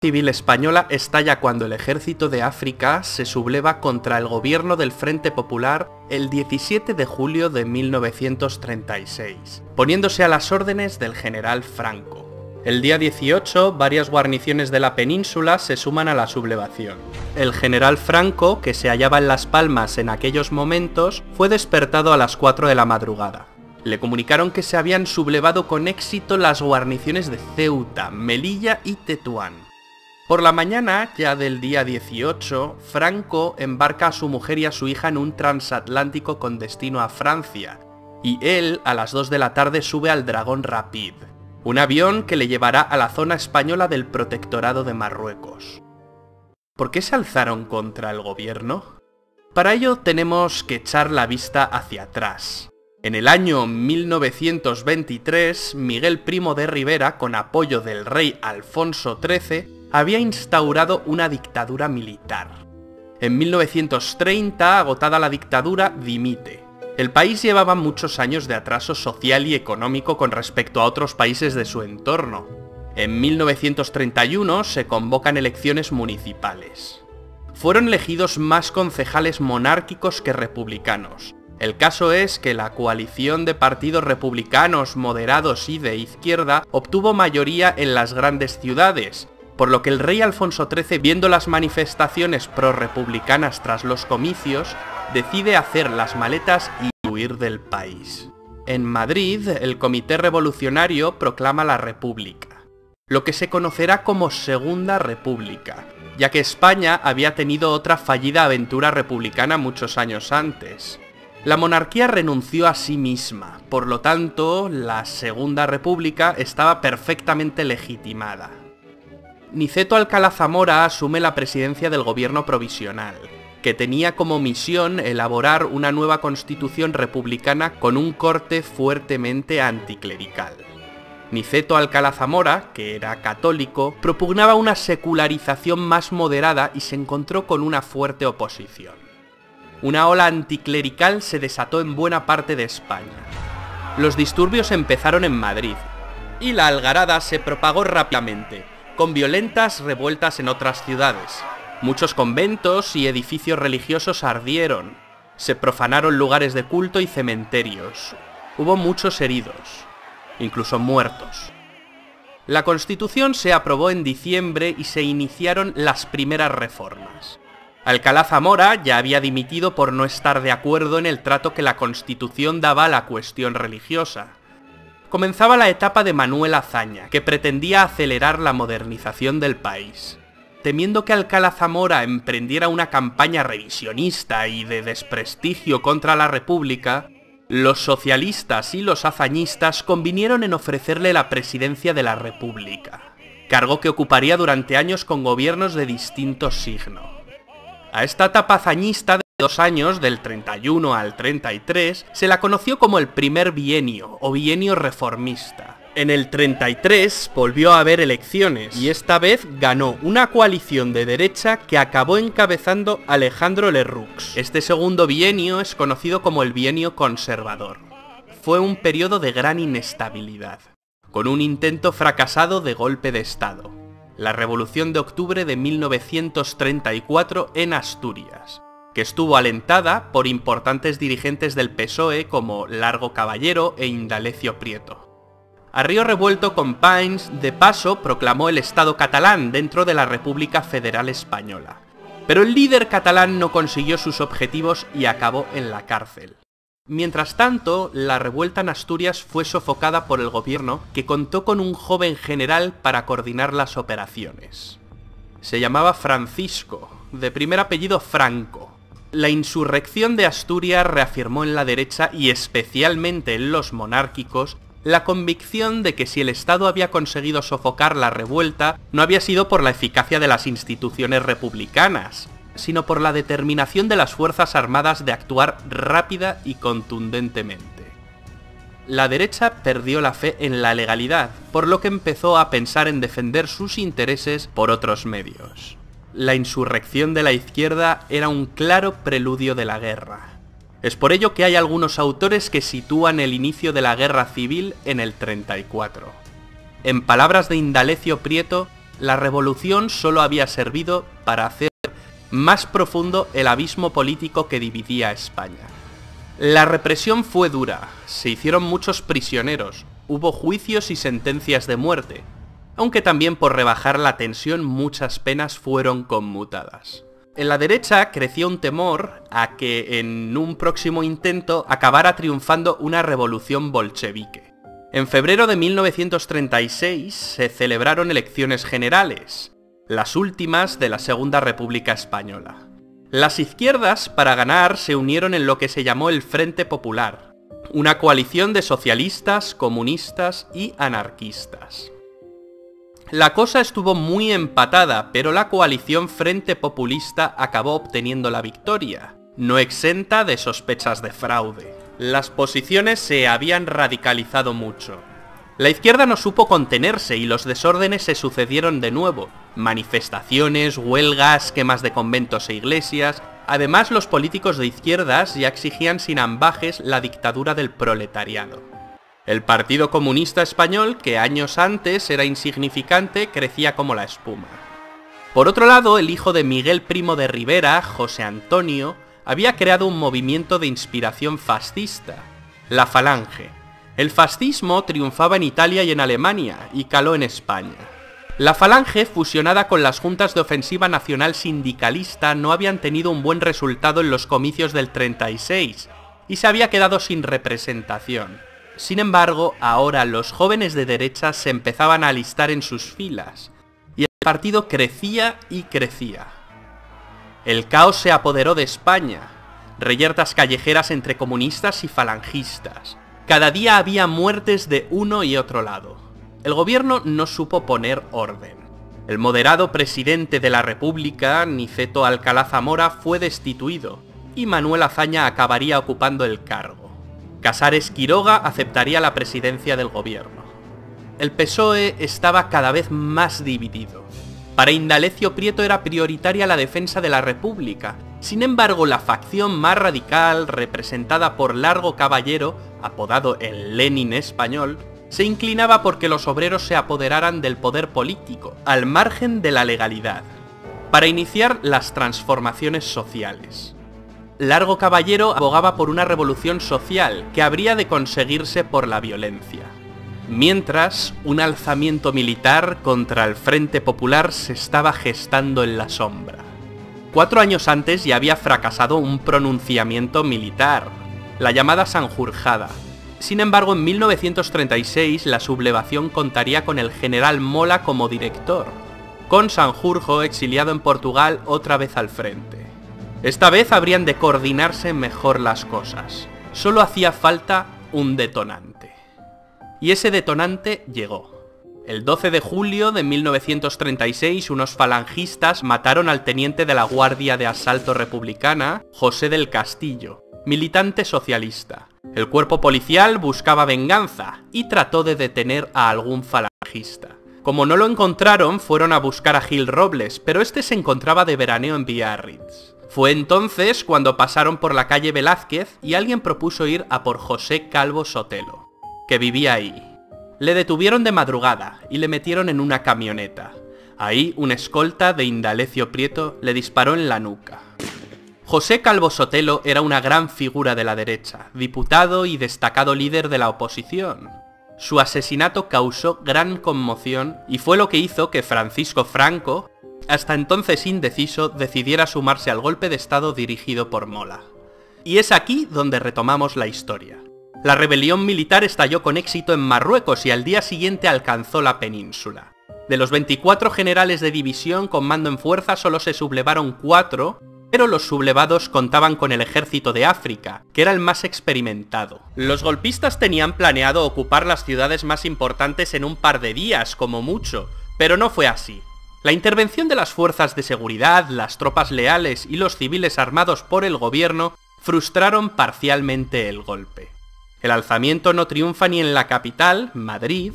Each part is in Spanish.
Civil española estalla cuando el ejército de África se subleva contra el gobierno del Frente Popular el 17 de julio de 1936, poniéndose a las órdenes del general Franco. El día 18, varias guarniciones de la península se suman a la sublevación. El general Franco, que se hallaba en Las Palmas en aquellos momentos, fue despertado a las 4 de la madrugada. Le comunicaron que se habían sublevado con éxito las guarniciones de Ceuta, Melilla y Tetuán. Por la mañana, ya del día 18, Franco embarca a su mujer y a su hija en un transatlántico con destino a Francia, y él, a las 2 de la tarde, sube al Dragón Rapid, un avión que le llevará a la zona española del Protectorado de Marruecos. ¿Por qué se alzaron contra el gobierno? Para ello tenemos que echar la vista hacia atrás. En el año 1923, Miguel Primo de Rivera, con apoyo del rey Alfonso XIII, había instaurado una dictadura militar. En 1930, agotada la dictadura, dimite. El país llevaba muchos años de atraso social y económico con respecto a otros países de su entorno. En 1931 se convocan elecciones municipales. Fueron elegidos más concejales monárquicos que republicanos. El caso es que la coalición de partidos republicanos, moderados y de izquierda obtuvo mayoría en las grandes ciudades, por lo que el rey Alfonso XIII, viendo las manifestaciones pro-republicanas tras los comicios, decide hacer las maletas y huir del país. En Madrid, el Comité Revolucionario proclama la República, lo que se conocerá como Segunda República, ya que España había tenido otra fallida aventura republicana muchos años antes. La monarquía renunció a sí misma, por lo tanto, la Segunda República estaba perfectamente legitimada. Niceto Alcalá Zamora asume la presidencia del gobierno provisional, que tenía como misión elaborar una nueva constitución republicana con un corte fuertemente anticlerical. Niceto Alcalá Zamora, que era católico, propugnaba una secularización más moderada y se encontró con una fuerte oposición. Una ola anticlerical se desató en buena parte de España. Los disturbios empezaron en Madrid, y la algarada se propagó rápidamente, con violentas revueltas en otras ciudades. Muchos conventos y edificios religiosos ardieron. Se profanaron lugares de culto y cementerios. Hubo muchos heridos, incluso muertos. La Constitución se aprobó en diciembre y se iniciaron las primeras reformas. Alcalá Zamora ya había dimitido por no estar de acuerdo en el trato que la Constitución daba a la cuestión religiosa. Comenzaba la etapa de Manuel Azaña, que pretendía acelerar la modernización del país. Temiendo que Alcalá Zamora emprendiera una campaña revisionista y de desprestigio contra la República, los socialistas y los azañistas convinieron en ofrecerle la presidencia de la República, cargo que ocuparía durante años con gobiernos de distinto signo. A esta etapa azañista de 2 años, del 31 al 33, se la conoció como el primer bienio o bienio reformista. En el 33 volvió a haber elecciones y esta vez ganó una coalición de derecha que acabó encabezando Alejandro Lerroux. Este segundo bienio es conocido como el bienio conservador. Fue un periodo de gran inestabilidad, con un intento fracasado de golpe de Estado, la Revolución de Octubre de 1934 en Asturias, que estuvo alentada por importantes dirigentes del PSOE como Largo Caballero e Indalecio Prieto. A río revuelto con Païns, de paso proclamó el Estado catalán dentro de la República Federal Española. Pero el líder catalán no consiguió sus objetivos y acabó en la cárcel. Mientras tanto, la revuelta en Asturias fue sofocada por el gobierno, que contó con un joven general para coordinar las operaciones. Se llamaba Francisco, de primer apellido Franco. La insurrección de Asturias reafirmó en la derecha y especialmente en los monárquicos la convicción de que si el Estado había conseguido sofocar la revuelta, no había sido por la eficacia de las instituciones republicanas, sino por la determinación de las Fuerzas Armadas de actuar rápida y contundentemente. La derecha perdió la fe en la legalidad, por lo que empezó a pensar en defender sus intereses por otros medios. La insurrección de la izquierda era un claro preludio de la guerra. Es por ello que hay algunos autores que sitúan el inicio de la guerra civil en el 34. En palabras de Indalecio Prieto, la revolución solo había servido para hacer más profundo el abismo político que dividía a España. La represión fue dura, se hicieron muchos prisioneros, hubo juicios y sentencias de muerte, aunque también por rebajar la tensión muchas penas fueron conmutadas. En la derecha crecía un temor a que en un próximo intento acabara triunfando una revolución bolchevique. En febrero de 1936 se celebraron elecciones generales, las últimas de la Segunda República Española. Las izquierdas, para ganar, se unieron en lo que se llamó el Frente Popular, una coalición de socialistas, comunistas y anarquistas. La cosa estuvo muy empatada, pero la coalición Frente Populista acabó obteniendo la victoria, no exenta de sospechas de fraude. Las posiciones se habían radicalizado mucho. La izquierda no supo contenerse y los desórdenes se sucedieron de nuevo. Manifestaciones, huelgas, quemas de conventos e iglesias. Además, los políticos de izquierdas ya exigían sin ambages la dictadura del proletariado. El Partido Comunista Español, que años antes era insignificante, crecía como la espuma. Por otro lado, el hijo de Miguel Primo de Rivera, José Antonio, había creado un movimiento de inspiración fascista, la Falange. El fascismo triunfaba en Italia y en Alemania, y caló en España. La Falange, fusionada con las juntas de ofensiva nacional sindicalista, no habían tenido un buen resultado en los comicios del 36, y se había quedado sin representación. Sin embargo, ahora los jóvenes de derecha se empezaban a alistar en sus filas, y el partido crecía y crecía. El caos se apoderó de España, reyertas callejeras entre comunistas y falangistas. Cada día había muertes de uno y otro lado. El gobierno no supo poner orden. El moderado presidente de la República, Niceto Alcalá Zamora, fue destituido, y Manuel Azaña acabaría ocupando el cargo. Casares Quiroga aceptaría la presidencia del gobierno. El PSOE estaba cada vez más dividido. Para Indalecio Prieto era prioritaria la defensa de la República. Sin embargo, la facción más radical, representada por Largo Caballero, apodado el Lenin español, se inclinaba porque los obreros se apoderaran del poder político, al margen de la legalidad, para iniciar las transformaciones sociales. Largo Caballero abogaba por una revolución social que habría de conseguirse por la violencia. Mientras, un alzamiento militar contra el Frente Popular se estaba gestando en la sombra. 4 años antes ya había fracasado un pronunciamiento militar, la llamada Sanjurjada. Sin embargo, en 1936 la sublevación contaría con el general Mola como director, con Sanjurjo exiliado en Portugal otra vez al frente. Esta vez habrían de coordinarse mejor las cosas. Solo hacía falta un detonante. Y ese detonante llegó. El 12 de julio de 1936, unos falangistas mataron al teniente de la Guardia de Asalto Republicana, José del Castillo, militante socialista. El cuerpo policial buscaba venganza y trató de detener a algún falangista. Como no lo encontraron, fueron a buscar a Gil Robles, pero este se encontraba de veraneo en Biarritz. Fue entonces cuando pasaron por la calle Velázquez y alguien propuso ir a por José Calvo Sotelo, que vivía ahí. Le detuvieron de madrugada y le metieron en una camioneta. Ahí un escolta de Indalecio Prieto le disparó en la nuca. José Calvo Sotelo era una gran figura de la derecha, diputado y destacado líder de la oposición. Su asesinato causó gran conmoción y fue lo que hizo que Francisco Franco, hasta entonces indeciso, decidiera sumarse al golpe de estado dirigido por Mola. Y es aquí donde retomamos la historia. La rebelión militar estalló con éxito en Marruecos y al día siguiente alcanzó la península. De los 24 generales de división con mando en fuerza solo se sublevaron 4, pero los sublevados contaban con el ejército de África, que era el más experimentado. Los golpistas tenían planeado ocupar las ciudades más importantes en un par de días, como mucho, pero no fue así. La intervención de las fuerzas de seguridad, las tropas leales y los civiles armados por el gobierno frustraron parcialmente el golpe. El alzamiento no triunfa ni en la capital, Madrid,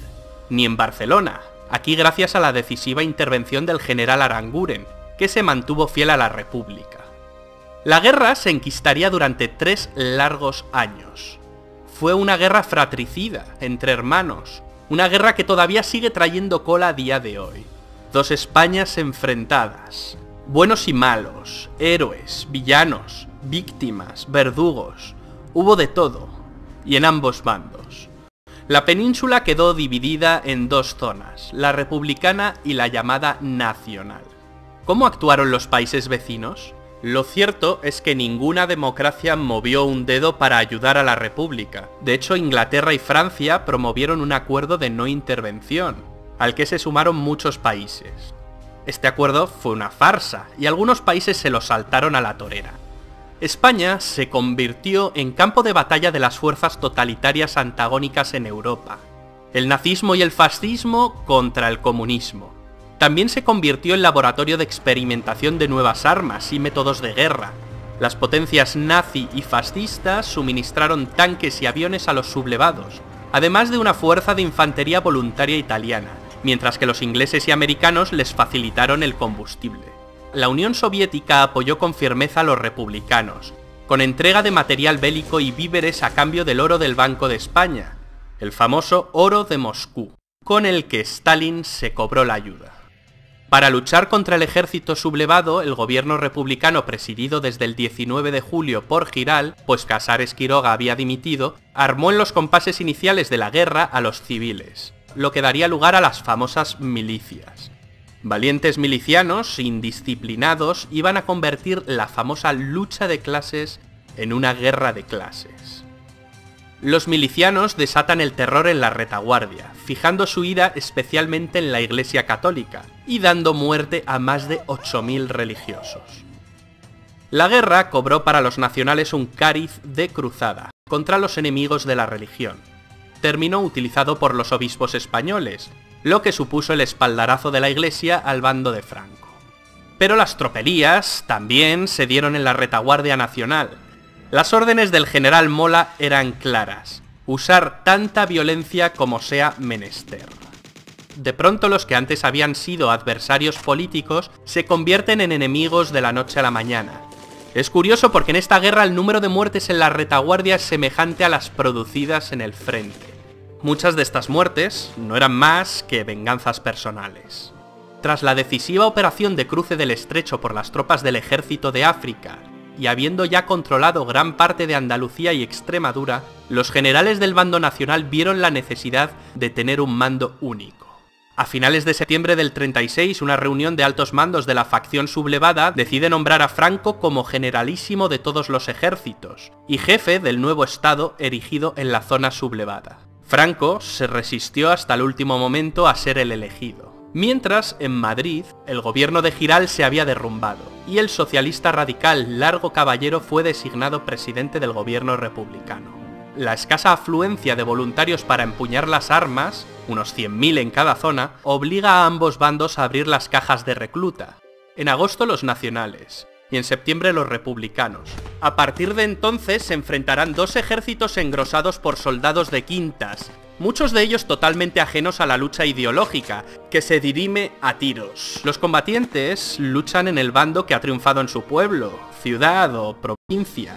ni en Barcelona, aquí gracias a la decisiva intervención del general Aranguren, que se mantuvo fiel a la República. La guerra se enquistaría durante 3 largos años. Fue una guerra fratricida, entre hermanos, una guerra que todavía sigue trayendo cola a día de hoy. Dos Españas enfrentadas. Buenos y malos, héroes, villanos, víctimas, verdugos. Hubo de todo, y en ambos bandos. La península quedó dividida en dos zonas, la republicana y la llamada nacional. ¿Cómo actuaron los países vecinos? Lo cierto es que ninguna democracia movió un dedo para ayudar a la república. De hecho, Inglaterra y Francia promovieron un acuerdo de no intervención, al que se sumaron muchos países. Este acuerdo fue una farsa, y algunos países se lo saltaron a la torera. España se convirtió en campo de batalla de las fuerzas totalitarias antagónicas en Europa. El nazismo y el fascismo contra el comunismo. También se convirtió en laboratorio de experimentación de nuevas armas y métodos de guerra. Las potencias nazi y fascistas suministraron tanques y aviones a los sublevados, además de una fuerza de infantería voluntaria italiana, mientras que los ingleses y americanos les facilitaron el combustible. La Unión Soviética apoyó con firmeza a los republicanos, con entrega de material bélico y víveres a cambio del oro del Banco de España, el famoso oro de Moscú, con el que Stalin se cobró la ayuda. Para luchar contra el ejército sublevado, el gobierno republicano presidido desde el 19 de julio por Giral, pues Casares Quiroga había dimitido, armó en los compases iniciales de la guerra a los civiles, lo que daría lugar a las famosas milicias. Valientes milicianos, indisciplinados, iban a convertir la famosa lucha de clases en una guerra de clases. Los milicianos desatan el terror en la retaguardia, fijando su ira especialmente en la Iglesia Católica, y dando muerte a más de 8.000 religiosos. La guerra cobró para los nacionales un cariz de cruzada, contra los enemigos de la religión. Terminó utilizado por los obispos españoles, lo que supuso el espaldarazo de la Iglesia al bando de Franco. Pero las tropelías también se dieron en la retaguardia nacional. Las órdenes del general Mola eran claras: usar tanta violencia como sea menester. De pronto los que antes habían sido adversarios políticos se convierten en enemigos de la noche a la mañana. Es curioso porque en esta guerra el número de muertes en la retaguardia es semejante a las producidas en el frente. Muchas de estas muertes no eran más que venganzas personales. Tras la decisiva operación de cruce del estrecho por las tropas del ejército de África, y habiendo ya controlado gran parte de Andalucía y Extremadura, los generales del bando nacional vieron la necesidad de tener un mando único. A finales de septiembre del 36, una reunión de altos mandos de la facción sublevada decide nombrar a Franco como generalísimo de todos los ejércitos, y jefe del nuevo estado erigido en la zona sublevada. Franco se resistió hasta el último momento a ser el elegido. Mientras, en Madrid, el gobierno de Giral se había derrumbado, y el socialista radical Largo Caballero fue designado presidente del gobierno republicano. La escasa afluencia de voluntarios para empuñar las armas, unos 100.000 en cada zona, obliga a ambos bandos a abrir las cajas de recluta. En agosto los nacionales, y en septiembre los republicanos. A partir de entonces se enfrentarán dos ejércitos engrosados por soldados de quintas, muchos de ellos totalmente ajenos a la lucha ideológica, que se dirime a tiros. Los combatientes luchan en el bando que ha triunfado en su pueblo, ciudad o provincia.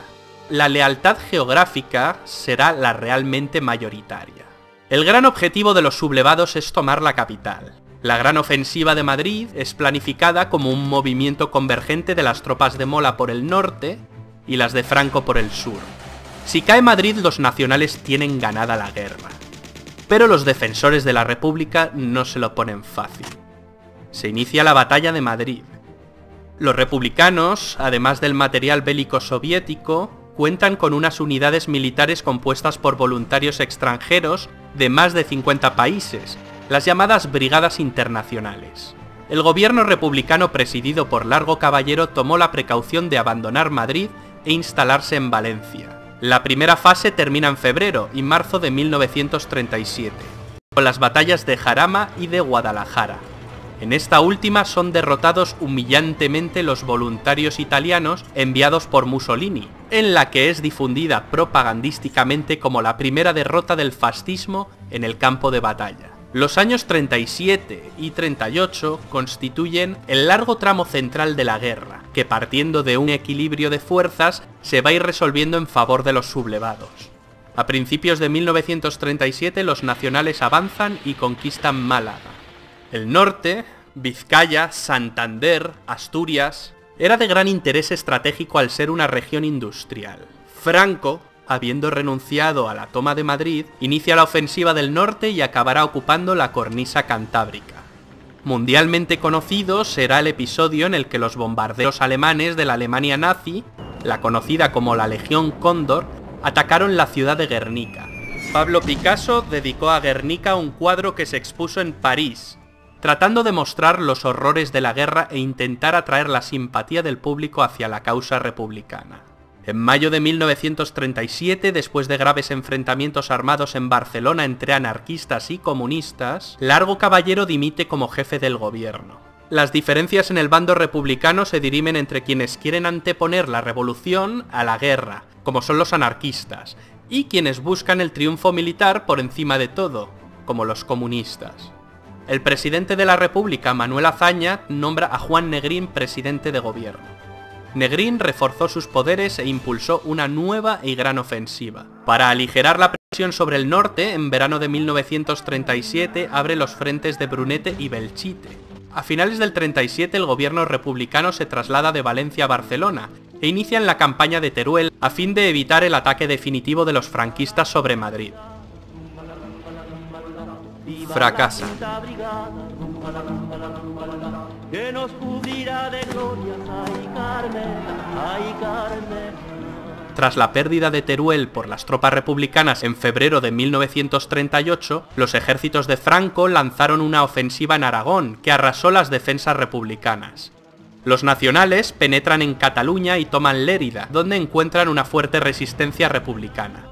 La lealtad geográfica será la realmente mayoritaria. El gran objetivo de los sublevados es tomar la capital. La gran ofensiva de Madrid es planificada como un movimiento convergente de las tropas de Mola por el norte y las de Franco por el sur. Si cae Madrid, los nacionales tienen ganada la guerra. Pero los defensores de la República no se lo ponen fácil. Se inicia la batalla de Madrid. Los republicanos, además del material bélico soviético, cuentan con unas unidades militares compuestas por voluntarios extranjeros de más de 50 países, las llamadas Brigadas Internacionales. El gobierno republicano presidido por Largo Caballero tomó la precaución de abandonar Madrid e instalarse en Valencia. La primera fase termina en febrero y marzo de 1937, con las batallas de Jarama y de Guadalajara. En esta última son derrotados humillantemente los voluntarios italianos enviados por Mussolini, en la que es difundida propagandísticamente como la primera derrota del fascismo en el campo de batalla. Los años 37 y 38 constituyen el largo tramo central de la guerra, que partiendo de un equilibrio de fuerzas se va a ir resolviendo en favor de los sublevados. A principios de 1937 los nacionales avanzan y conquistan Málaga. El norte, Vizcaya, Santander, Asturias... Era de gran interés estratégico al ser una región industrial. Franco, habiendo renunciado a la toma de Madrid, inicia la ofensiva del norte y acabará ocupando la cornisa cantábrica. Mundialmente conocido será el episodio en el que los bombarderos alemanes de la Alemania nazi, la conocida como la Legión Cóndor, atacaron la ciudad de Guernica. Pablo Picasso dedicó a Guernica un cuadro que se expuso en París, tratando de mostrar los horrores de la guerra e intentar atraer la simpatía del público hacia la causa republicana. En mayo de 1937, después de graves enfrentamientos armados en Barcelona entre anarquistas y comunistas, Largo Caballero dimite como jefe del gobierno. Las diferencias en el bando republicano se dirimen entre quienes quieren anteponer la revolución a la guerra, como son los anarquistas, y quienes buscan el triunfo militar por encima de todo, como los comunistas. El presidente de la República, Manuel Azaña, nombra a Juan Negrín presidente de gobierno. Negrín reforzó sus poderes e impulsó una nueva y gran ofensiva. Para aligerar la presión sobre el norte, en verano de 1937 abre los frentes de Brunete y Belchite. A finales del 37 el gobierno republicano se traslada de Valencia a Barcelona e inician la campaña de Teruel a fin de evitar el ataque definitivo de los franquistas sobre Madrid. Fracasa. Tras la pérdida de Teruel por las tropas republicanas en febrero de 1938, los ejércitos de Franco lanzaron una ofensiva en Aragón que arrasó las defensas republicanas. Los nacionales penetran en Cataluña y toman Lérida, donde encuentran una fuerte resistencia republicana.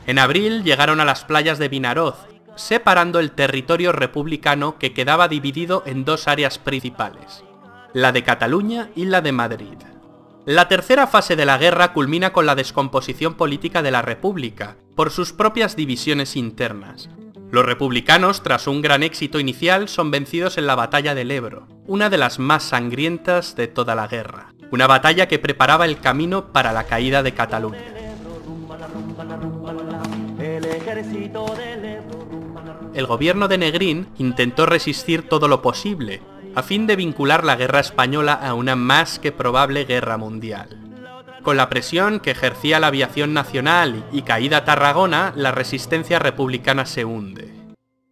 En abril llegaron a las playas de Vinaroz, separando el territorio republicano que quedaba dividido en dos áreas principales, la de Cataluña y la de Madrid. La tercera fase de la guerra culmina con la descomposición política de la República, por sus propias divisiones internas. Los republicanos, tras un gran éxito inicial, son vencidos en la batalla del Ebro, una de las más sangrientas de toda la guerra, una batalla que preparaba el camino para la caída de Cataluña. El gobierno de Negrín intentó resistir todo lo posible, a fin de vincular la guerra española a una más que probable guerra mundial. Con la presión que ejercía la aviación nacional y caída Tarragona, la resistencia republicana se hunde.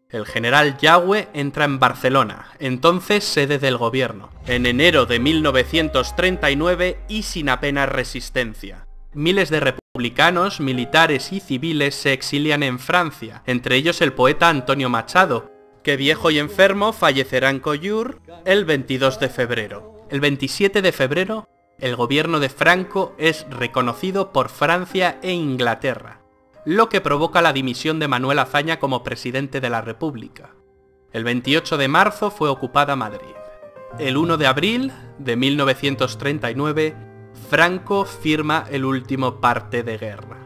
El general Yagüe entra en Barcelona, entonces sede del gobierno, en enero de 1939 y sin apenas resistencia. Miles de republicanos, militares y civiles se exilian en Francia, entre ellos el poeta Antonio Machado, que viejo y enfermo fallecerá en Collioure el 22 de febrero. El 27 de febrero, el gobierno de Franco es reconocido por Francia e Inglaterra, lo que provoca la dimisión de Manuel Azaña como presidente de la República. El 28 de marzo fue ocupada Madrid. El 1 de abril de 1939, Franco firma el último parte de guerra.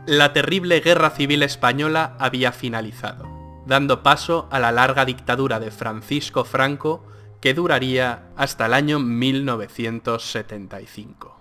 La terrible guerra civil española había finalizado, dando paso a la larga dictadura de Francisco Franco, que duraría hasta el año 1975.